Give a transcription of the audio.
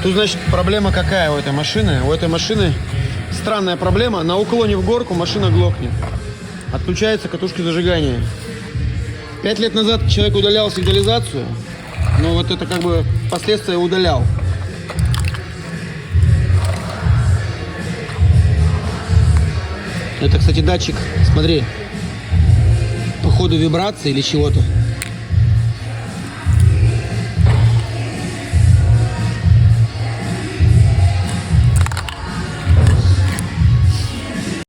Тут, значит, проблема какая у этой машины? У этой машины странная проблема. На уклоне в горку машина глохнет. Отключается катушки зажигания. 5 лет назад человек удалял сигнализацию, но вот это как бы последствия удалял. Это, кстати, датчик, смотри, по ходу вибрации или чего-то.